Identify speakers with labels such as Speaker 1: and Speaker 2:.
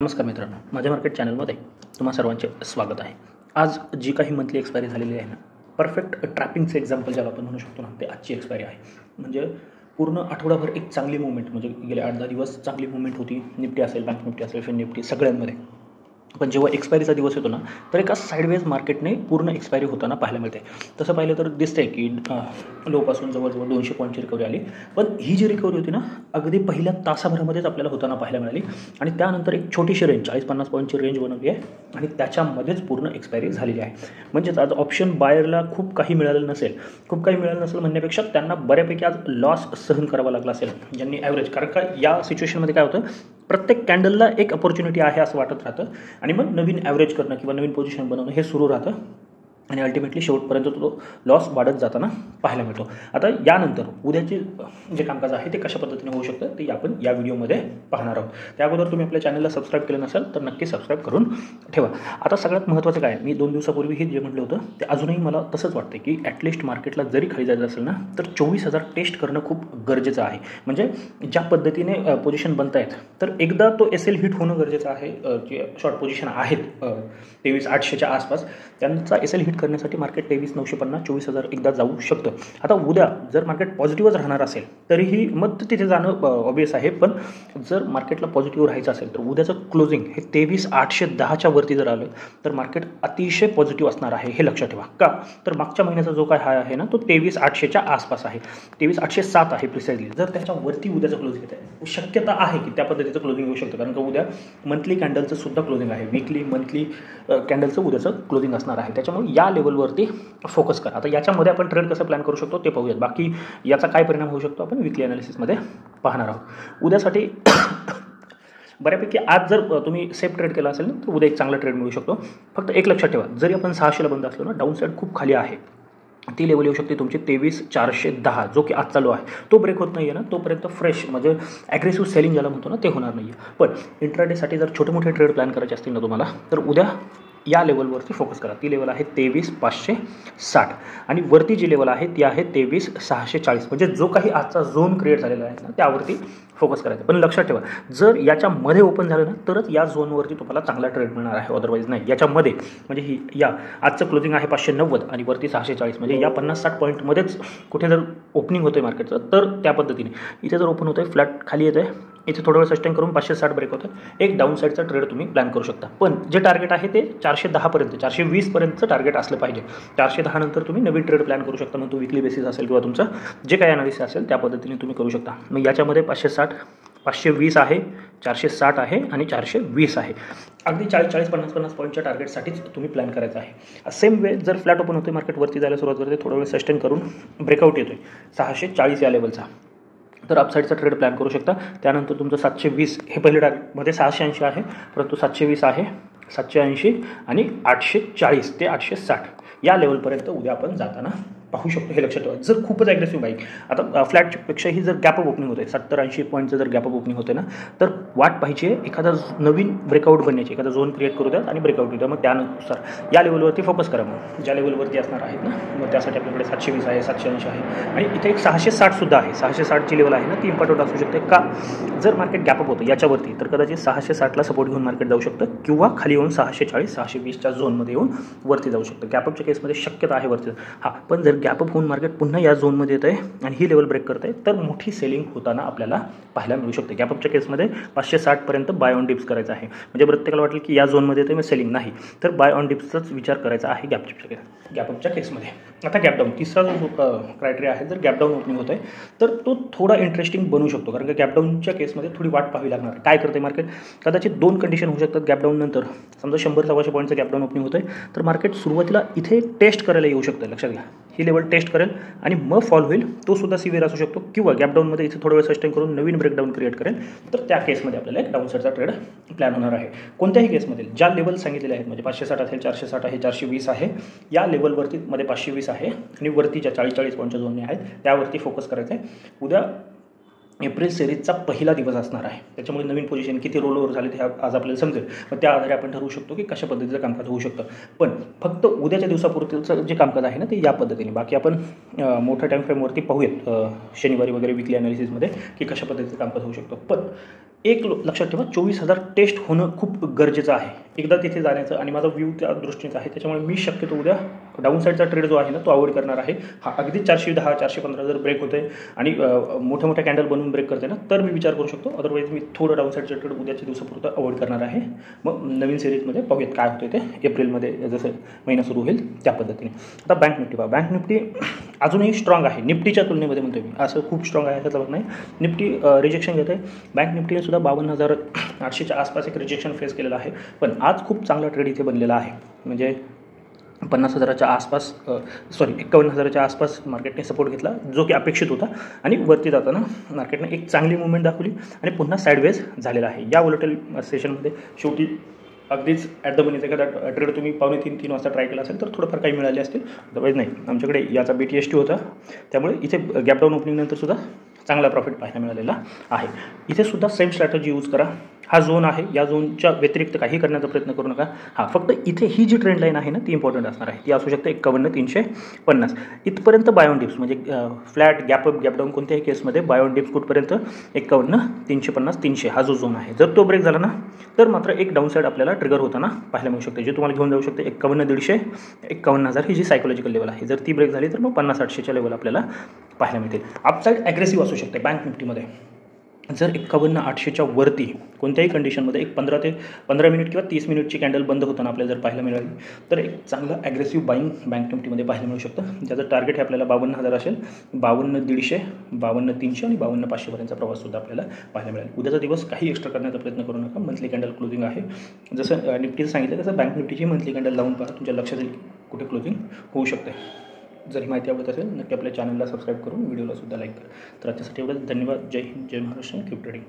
Speaker 1: नमस्कार मित्रांनो, माझ्या मार्केट चॅनलमध्ये तुम्हा सर्वांचे स्वागत आहे. आज जी काही मंथली एक्सपायरी झालेली आहे ना, परफेक्ट ट्रॅपिंगचं एक्झाम्पल ज्याला आपण म्हणू शकतो ना, ते आजची एक्सपायरी आहे. म्हणजे पूर्ण आठवडाभर एक चांगली मूव्हमेंट, म्हणजे गेले 8-10 दिवस चांगली मूव्हमेंट होती. निफ्टी असेल, बँक निफ्टी असेल, फिन निफ्टी सगळ्यांमध्ये. पण जेव्हा एक्सपायरीचा दिवस येतो ना, तर एका साईडवेज मार्केटने पूर्ण एक्सपायरी होताना पाहायला मिळते. तसं पाहिलं तर दिसतंय की लोपासून जवळजवळ 200 पॉईंटची रिकव्हरी आली. पण ही जी रिकव्हरी होती ना, अगदी पहिल्या तासाभरामध्येच आपल्याला होताना पाहायला मिळाली. आणि त्यानंतर एक छोटीशी रेंज 40-50 पॉईंटची रेंज बनवली आहे आणि त्याच्यामध्येच पूर्ण एक्सपायरी झालेली आहे. म्हणजेच आज ऑप्शन बायरला खूप काही मिळालं नसेल म्हणण्यापेक्षा त्यांना बऱ्यापैकी आज लॉस सहन करावा लागला असेल, ज्यांनी ॲव्हरेज. कारण का या सिच्युएशनमध्ये काय होतं, प्रत्येक कॅन्डलला एक अपॉर्च्युनिटी आहे असं वाटत राहतं आणि मग नवीन ॲव्हरेज करणं किंवा नवीन पोझिशन बनवणं हे सुरू राहतं आणि अल्टिमेटली शेवटपर्यंत तो लॉस वाढत जाताना पाहायला मिळतो. आता यानंतर उद्याचे जे कामकाज आहे ते कशा पद्धतीने होऊ शकतं ते आपण या व्हिडिओमध्ये पाहणार आहोत. त्या अगोदर तुम्ही आपल्या चॅनलला सबस्क्राईब केलं नसेल तर नक्की सबस्क्राईब करून ठेवा. आता सगळ्यात महत्त्वाचं काय, मी 2 दिवसापूर्वी हे जे म्हटलं होतं ते अजूनही मला तसंच वाटतं की ॲटलिस्ट मार्केटला जरी खाली जायचं असेल ना, तर 24,000 टेस्ट करणं खूप गरजेचं आहे. म्हणजे ज्या पद्धतीने पोझिशन बनत आहेत, तर एकदा तो SL हिट होणं गरजेचं आहे. जे शॉर्ट पोझिशन आहेत 23,800च्या आसपास, त्यांचा SL हिट करण्यासाठी मार्केट 23,950 24,000 एकदा जाऊ शकतं. आता उद्या जर मार्केट पॉझिटिव्हच राहणार असेल तरीही मग तिथे जाणं ऑब्वियस आहे. पण जर मार्केटला पॉझिटिव्ह राहायचं असेल तर उद्याचं क्लोजिंग हे 23,810च्या वरती जर आलं तर मार्केट अतिशय पॉझिटिव्ह असणार आहे, हे लक्षात ठेवा. का तर मागच्या महिन्याचा जो काय हाय आहे ना, तो 23,800च्या आसपास आहे. 23,807 आहे प्रिसाइजली. जर त्याच्यावरती उद्याचं क्लोजिंग येत आहे, शक्यता आहे की त्या पद्धतीचं क्लोजिंग होऊ शकतं. कारण का उद्या मंथली कॅन्डलचं सुद्धा क्लोजिंग आहे, वीकली मंथली कॅन्डलचं उद्याचं क्लोजिंग असणार आहे. त्याच्यामुळे या लेवलवरती फोकस करा. आता याच्यामध्ये आपण ट्रेड कसं प्लॅन करू शकतो ते पाहूयात. बाकी याचा काय परिणाम होऊ शकतो आपण वीकली ॲनालिसिसमध्ये पाहणार आहोत. उद्यासाठी बऱ्यापैकी आज जर तुम्ही सेफ ट्रेड केला असेल ना, तर उद्या एक चांगला ट्रेड मिळू शकतो. फक्त एक लक्षात ठेवा, जरी आपण 600ला बंद असलो ना, डाऊन साईड खूप खाली आहे. ती लेवल येऊ शकते तुमची 23,410, जो की आज चालू आहे. तो ब्रेक होत नाही आहे ना, तोपर्यंत फ्रेश म्हणजे ॲग्रेसिव्ह सेलिंग ज्याला म्हणतो ना, ते होणार नाही आहे. पण इंट्राडेसाठी जर छोटे मोठे ट्रेड प्लॅन करायचे असतील ना तुम्हाला, तर उद्या या लेवलवरती फोकस करा. ती लेवल आहे 23,560 आणि वरती जी लेवल आहे ती आहे 23,640. म्हणजे जो काही आजचा झोन क्रिएट झालेला आहे ना, त्यावरती फोकस करायचं. पण लक्षात ठेवा, जर याच्यामध्ये ओपन झालं ना, तरच या झोनवरती तुम्हाला चांगला ट्रेड मिळणार आहे, अदरवाईज नाही. याच्यामध्ये म्हणजे ही आजचं क्लोजिंग आहे 590 आणि वरती 640, म्हणजे या 50-60 पॉईंटमध्येच कुठे जर ओपनिंग होतं आहे मार्केटचं, तर त्या पद्धतीने इथे जर ओपन होतं आहे, फ्लॅट खाली येतं आहे, इथे थोडं वेळ सस्टेन करून 560 ब्रेक होतं, एक डाऊन साईडचा ट्रेड तुम्ही प्लॅन करू शकता. पण जे टार्गेट आहे ते 410 पर्यंत 420 पर्यंतचं टार्गेट असलं पाहिजे. 410 नंतर तुम्ही नवीन ट्रेड प्लॅन करू शकता. मग तो विकली बेसिस असेल किंवा तुमचं जे काही ॲनालिसिस असेल त्या पद्धतीने तुम्ही करू शकता. मग याच्यामध्ये 560, 520 आहे, 460 आहे आणि 420 आहे. अगदी 40-40, 50-50 पॉईंटच्या टार्गेटसाठीच तुम्ही प्लॅन करायचा आहे. सेम वे जर फ्लॅट ओपन होते, मार्केटवरती जायला सुरुवात करते, थोडा वेळ सस्टेन करून ब्रेकआउट येतो आहे 640 या लेवलचा, तर अपसाईडचा ट्रेड प्लॅन करू शकता. त्यानंतर तुमचं 720 हे पहिले टार्गेटमध्ये 680 आहे, परंतु 720 आहे, 780 आणि 840 ते 860 या लेवलपर्यंत उद्या आपण जाताना पाहू शकतो, हे लक्षात ठेवा. जर खूपच ॲग्रेसिव्ह बाईक, आता फ्लॅटपेक्षाही जर गॅपअप ओपनिंग होते, 70-80 पॉईंटचं जर गॅपअप ओपनिंग होते ना, तर वाट पाहिजे एखादा नवीन ब्रेकआउट बनण्याची, एखादा झोन क्रिएट करू द्या आणि ब्रेकआउट येऊ द्या. मग त्यानुसार या लेवलवरती फोकस करा. मग ज्या लेवलवरती असणार आहेत ना, मग त्यासाठी आपल्याकडे 720 आहे, 780 आहे आणि इथे एक 660सुद्धा आहे. 660ची लेवल आहे ना, ती इम्पॉर्टंट असू शकते. का जर मार्केट गॅपअप होतं याच्यावरती, तर कदाचित 660ला सपोर्ट घेऊन मार्केट जाऊ शकतं किंवा खाली येऊन 640-620च्या झोनमध्ये येऊन वरती जाऊ शकतं. गॅपअपच्या केसमध्ये शक्यता आहे वरती. हां, पण जर गॅपअप होऊन मार्केट पुन्हा या झोनमध्ये येतं आहे आणि ही लेवल ब्रेक करत आहे, तर मोठी सेलिंग होताना आपल्याला पाहायला मिळू शकते. गॅपअपच्या केसमध्ये 560पर्यंत बाय ऑन डिप्स करायचा आहे. म्हणजे प्रत्येकाला वाटेल की या झोनमध्ये येतं मग सेलिंग नाही, तर बाय ऑन डिप्सचाच विचार करायचा आहे गॅपअपच्या केसमध्ये. आता गॅपडाऊन तिसरा जो क्रायटेरिया आहे, जर गॅपडाऊन ओपनिंग होत आहे तर तो थोडा इंटरेस्टिंग बनू शकतो. कारण की गॅपडाऊनच्या केसमध्ये थोडी वाट पाहावी लागणार. काय करते मार्केट, कदाचित 2 कंडिशन होऊ शकतात गॅपडाऊन नंतर. समजा 100-125 पॉईंटचं गॅपडाऊन ओपनिंग होतं आहे, तर मार्केट सुरुवातीला इथे टेस्ट करायला येऊ शकतं. लक्षात घ्या, ही लेवल टेस्ट करेल आणि मग फॉल होईल, तो सुद्धा सिव्हिअर असू शकतो. किंवा गॅपडाऊनमध्ये इथे थोडं वेळ सस्टेन करून नवीन ब्रेकडाऊन क्रिएट करेल, तर त्या केसमध्ये आपल्याला एक डाऊन साईडचा ट्रेड प्लॅन होणार आहे. कोणत्याही केसमध्ये ज्या लेवल सांगितलेले आहेत, म्हणजे 560 असेल, 460 आहे, 420 आहे, या लेवलवरती मध्ये 520 आहे आणि वरती ज्या 40-40 पॉईंटच्या झोनने आहेत त्यावरती फोकस करायचा आहे. उद्या एप्रिल सिरीजचा पहिला दिवस असणार आहे. त्याच्यामुळे नवीन पोझिशन किती रोल ओव्हर झाले ते आज आपल्याला समजेल. मग त्या आधारे आपण ठरवू शकतो की कशा पद्धतीचं कामकाज होऊ शकतं. पण फक्त उद्याच्या दिवसापुरतीचं जे कामकाज आहे ना ते या पद्धतीने. बाकी आपण मोठ्या टाईम फ्रेमवरती पाहूयात शनिवारी वगैरे विकली ॲनालिसिसमध्ये की कशा पद्धतीचं कामकाज होऊ शकतं. पण एक लक्षात ठेवा, 24,000 टेस्ट होणं खूप गरजेचं आहे एकदा तिथे जाण्याचं, आणि माझा व्ह्यू त्या दृष्टीचा आहे. त्याच्यामुळे मी शक्यतो उद्या डाऊन साईडचा ट्रेड जो आहे ना तो अवॉइड करणार आहे. हा अगदी 410 415 जर ब्रेक होते आणि मोठ्या मोठ्या कॅन्डल बनवून ब्रेक करते ना तर मी विचार करू शकतो. अदरवाईज मी थोडं डाऊन साईडचा ट्रेड उद्याच्या दिवसापुरतं अवॉइड करणार आहे. मग नवीन सिरीजमध्ये पाहूयात काय होतं ते एप्रिलमध्ये जसं महिना सुरू होईल त्या पद्धतीने. आता बँक निफ्टी पहा. बँक निफ्टी अजूनही स्ट्रॉंग आहे निफ्टीच्या तुलनेमध्ये म्हणतो मी. असं खूप स्ट्रॉंग आहे त्याचा नाही. निफ्टी रिजेक्शन घेत आहे. बँक निफ्टीने सुद्धा 52,800च्या आसपास एक रिजेक्शन फेस केलेलं आहे. पण आज खूप चांगला ट्रेड इथे बनलेला आहे. म्हणजे 50,000च्या आसपास 51,000च्या आसपास मार्केटने सपोर्ट घेतला जो की अपेक्षित होता, आणि वरती जाताना मार्केटने एक चांगली मुवमेंट दाखवली आणि पुन्हा साईडवेज झालेला आहे. या वोलेटाईल सेशनमध्ये शेवटी अगदीच ॲट द मनीचा एखादा ट्रेड तुम्ही 2:45-3 वाजता ट्राय केला असेल तर थोडंफार काही मिळाले असतील. अदरवाईज नाही. आमच्याकडे याचा BTST होता त्यामुळे इथे गॅप डाऊन ओपनिंगनंतर सुद्धा चांगला प्रॉफिट पाहायला मिळालेला आहे. इथे सुद्धा सेम स्ट्रॅटजी यूज करा. हा झोन आहे, या झोनच्या व्यतिरिक्त काही करण्याचा प्रयत्न करू नका. फक्त इथे ही जी ट्रेंड लाईन आहे ना ती इम्पॉर्टंट असणार आहे. ती असू शकते 51,350 इथपर्यंत. बायोन डिप्स म्हणजे फ्लॅट गॅपअप गॅपडाऊन कोणत्याही केसमध्ये बायोन डिप्स कुठपर्यंत 51,350 300 हा जो झोन आहे. जर तो ब्रेक झाला ना तर मात्र एक डाऊन साईड आपल्याला ट्रिगर होताना पाहायला मिळू शकते, जे तुम्हाला घेऊन जाऊ शकते 51,150 51,000 ही जी सायकोलॉजिकल लेवल आहे. जर ती ब्रेक झाली तर मग 50,800च्या लेवल आपल्याला पाहायला मिळतील. अपसाईड ॲग्रेसिव्ह असू शकते बँक निफ्टीमध्ये. जर 51,800च्या वरती कोणत्याही कंडिशनमध्ये एक 15 मिनिट किंवा 30 मिनिटची कॅन्डल बंद होताना आपल्याला जर पाहायला मिळाली तर एक चांगलं ॲग्रेसिव्ह बाईंग बँक निफ्टीमध्ये पाहायला मिळू शकतं. ज्याचं टार्गेट हे आपल्याला 52,000 असेल. 52,150 52,300 आणि 52,500पर्यंतचा प्रवाससुद्धा आपल्याला पाहायला मिळेल. उद्याचा दिवस काही एक्स्ट्रा करण्याचा प्रयत्न करू नका. मंथली कॅन्डल क्लोजिंग आहे. जसं निफ्टीचं सांगितलं तसं बँक निफ्टीची मंथली कॅन्डल लावून पहा. तुमच्या लक्षात येईल कुठे क्लोजिंग होऊ शकते. जर ही माहिती आवडत असेल नक्की आपल्या चॅनलला सबस्क्राईब करून व्हिडिओला सुद्धा लाईक करा. तर आजच्यासाठी एवढंच. धन्यवाद. जय हिंद, जय महाराष्ट्र. Keep trading.